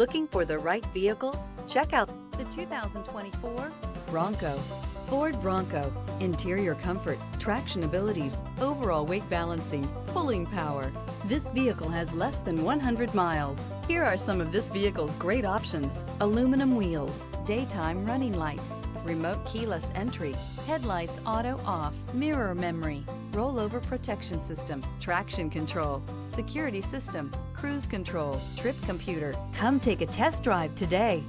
Looking for the right vehicle? Check out the 2024 Bronco. Ford Bronco. Interior comfort, traction abilities, overall weight balancing, pulling power. This vehicle has less than 100 miles. Here are some of this vehicle's great options: aluminum wheels, daytime running lights, remote keyless entry, headlights auto off, mirror memory, rollover protection system, traction control, security system, cruise control, trip computer. Come take a test drive today.